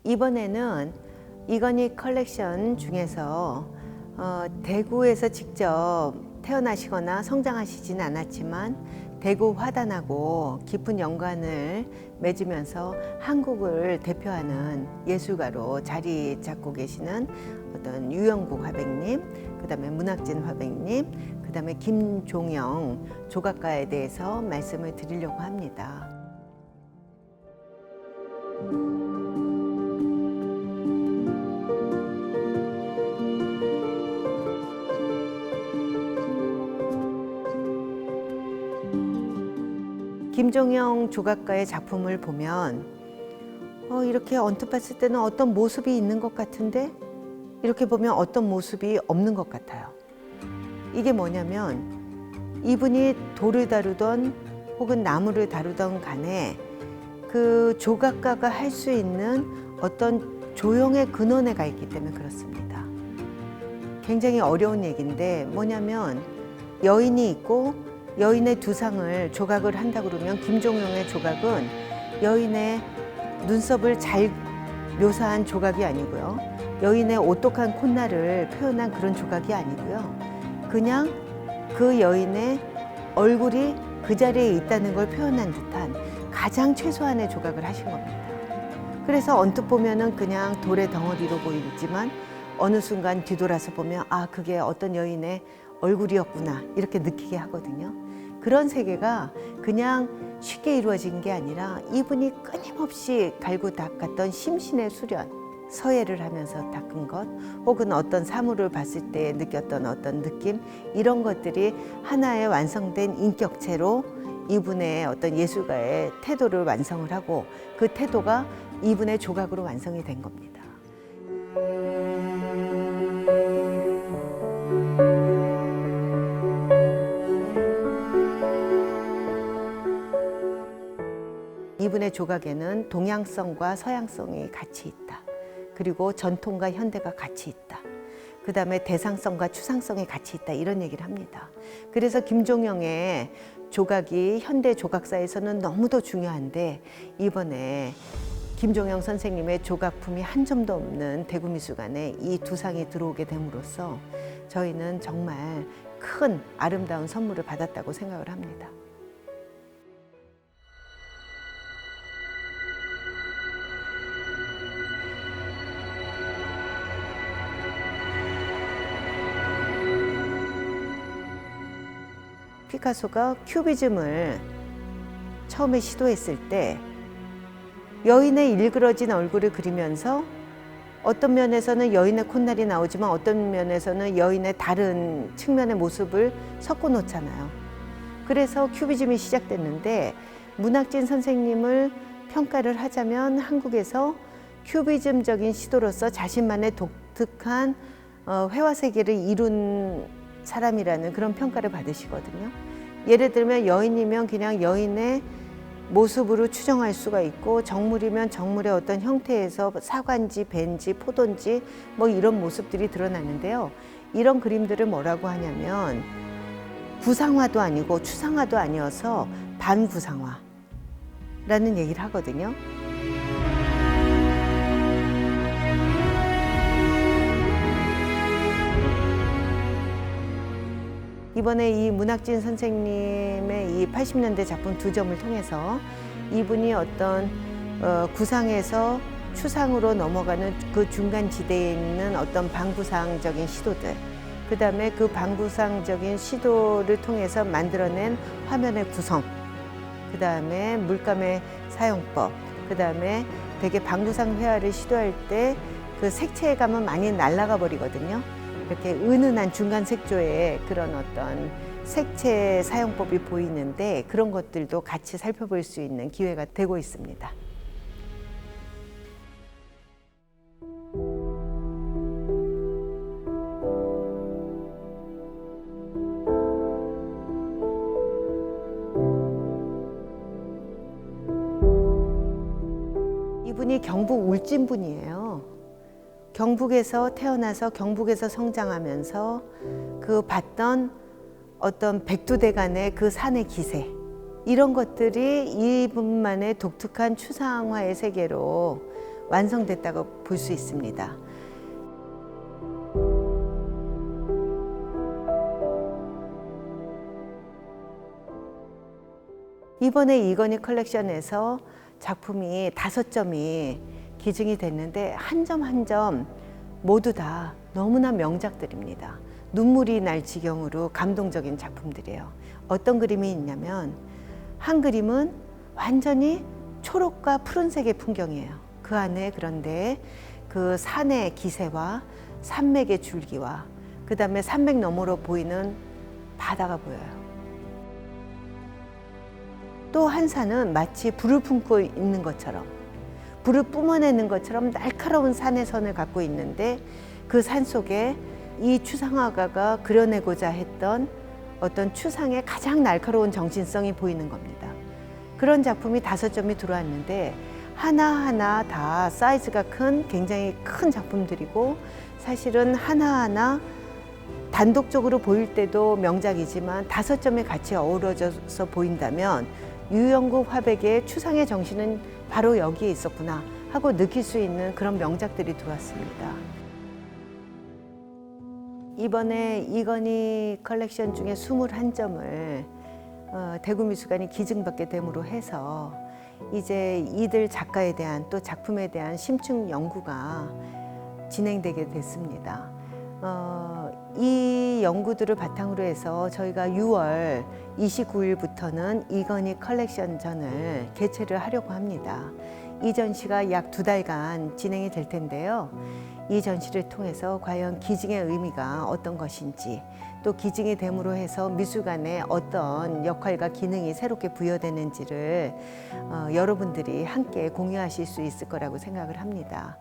이번에는 이건희 컬렉션 중에서 대구에서 직접 태어나시거나 성장하시진 않았지만 대구 화단하고 깊은 연관을 맺으면서 한국을 대표하는 예술가로 자리 잡고 계시는 어떤 유영국 화백님, 그 다음에 문학진 화백님, 그 다음에 김종영 조각가에 대해서 말씀을 드리려고 합니다. 김종영 조각가의 작품을 보면 이렇게 언뜻 봤을 때는 어떤 모습이 있는 것 같은데 이렇게 보면 어떤 모습이 없는 것 같아요. 이게 뭐냐면 이분이 돌을 다루던 혹은 나무를 다루던 간에 그 조각가가 할 수 있는 어떤 조형의 근원에 가 있기 때문에 그렇습니다. 굉장히 어려운 얘기인데 뭐냐면 여인이 있고 여인의 두상을 조각을 한다 그러면 김종영의 조각은 여인의 눈썹을 잘 묘사한 조각이 아니고요. 여인의 오똑한 콧날을 표현한 그런 조각이 아니고요. 그냥 그 여인의 얼굴이 그 자리에 있다는 걸 표현한 듯한 가장 최소한의 조각을 하신 겁니다. 그래서 언뜻 보면은 그냥 돌의 덩어리로 보이지만 어느 순간 뒤돌아서 보면 그게 어떤 여인의 얼굴이었구나 이렇게 느끼게 하거든요. 그런 세계가 그냥 쉽게 이루어진 게 아니라 이분이 끊임없이 갈고 닦았던 심신의 수련, 서예를 하면서 닦은 것, 혹은 어떤 사물을 봤을 때 느꼈던 어떤 느낌, 이런 것들이 하나의 완성된 인격체로 이분의 어떤 예술가의 태도를 완성을 하고 그 태도가 이분의 조각으로 완성이 된 겁니다. 이분의 조각에는 동양성과 서양성이 같이 있다. 그리고 전통과 현대가 같이 있다. 그 다음에 대상성과 추상성이 같이 있다. 이런 얘기를 합니다. 그래서 김종영의 조각이 현대 조각사에서는 너무도 중요한데 이번에 김종영 선생님의 조각품이 한 점도 없는 대구미술관에 이 두상이 들어오게 됨으로써 저희는 정말 큰 아름다운 선물을 받았다고 생각을 합니다. 피카소가 큐비즘을 처음에 시도했을 때 여인의 일그러진 얼굴을 그리면서 어떤 면에서는 여인의 콧날이 나오지만 어떤 면에서는 여인의 다른 측면의 모습을 섞어 놓잖아요. 그래서 큐비즘이 시작됐는데 문학진 선생님을 평가를 하자면 한국에서 큐비즘적인 시도로서 자신만의 독특한 회화세계를 이룬 사람이라는 그런 평가를 받으시거든요. 예를 들면 여인이면 그냥 여인의 모습으로 추정할 수가 있고 정물이면 정물의 어떤 형태에서 사과인지 뱀인지 포도인지 뭐 이런 모습들이 드러나는데요. 이런 그림들을 뭐라고 하냐면 구상화도 아니고 추상화도 아니어서 반구상화라는 얘기를 하거든요. 이번에 이 문학진 선생님의 이 80년대 작품 두 점을 통해서 이분이 어떤 구상에서 추상으로 넘어가는 그 중간 지대에 있는 어떤 반구상적인 시도들, 그 다음에 그 반구상적인 시도를 통해서 만들어낸 화면의 구성, 그 다음에 물감의 사용법, 그 다음에 되게 반구상 회화를 시도할 때 그 색채감은 많이 날아가 버리거든요. 이렇게 은은한 중간 색조의 그런 어떤 색채 사용법이 보이는데 그런 것들도 같이 살펴볼 수 있는 기회가 되고 있습니다. 이분이 경북 울진 분이에요. 경북에서 태어나서 경북에서 성장하면서 그 봤던 어떤 백두대간의 그 산의 기세, 이런 것들이 이분만의 독특한 추상화의 세계로 완성됐다고 볼 수 있습니다. 이번에 이건희 컬렉션에서 작품이 5점이 기증이 됐는데 한 점 한 점 모두 다 너무나 명작들입니다. 눈물이 날 지경으로 감동적인 작품들이에요. 어떤 그림이 있냐면 한 그림은 완전히 초록과 푸른색의 풍경이에요. 그 안에 그런데 그 산의 기세와 산맥의 줄기와 그 다음에 산맥 너머로 보이는 바다가 보여요. 또 한 산은 마치 불을 품고 있는 것처럼, 불을 뿜어내는 것처럼 날카로운 산의 선을 갖고 있는데 그 산 속에 이 추상화가가 그려내고자 했던 어떤 추상의 가장 날카로운 정신성이 보이는 겁니다. 그런 작품이 5점이 들어왔는데 하나하나 다 사이즈가 큰 굉장히 큰 작품들이고, 사실은 하나하나 단독적으로 보일 때도 명작이지만 5점이 같이 어우러져서 보인다면 유영국 화백의 추상의 정신은 바로 여기에 있었구나 하고 느낄 수 있는 그런 명작들이 들어왔습니다. 이번에 이건희 컬렉션 중에 21점을 대구미술관이 기증받게 됨으로 해서 이제 이들 작가에 대한 또 작품에 대한 심층 연구가 진행되게 됐습니다. 이 연구들을 바탕으로 해서 저희가 6월 29일부터는 이건희 컬렉션전을 개최를 하려고 합니다. 이 전시가 약 2달간 진행이 될 텐데요. 이 전시를 통해서 과연 기증의 의미가 어떤 것인지, 또 기증이 됨으로 해서 미술관에 어떤 역할과 기능이 새롭게 부여되는지를 여러분들이 함께 공유하실 수 있을 거라고 생각을 합니다.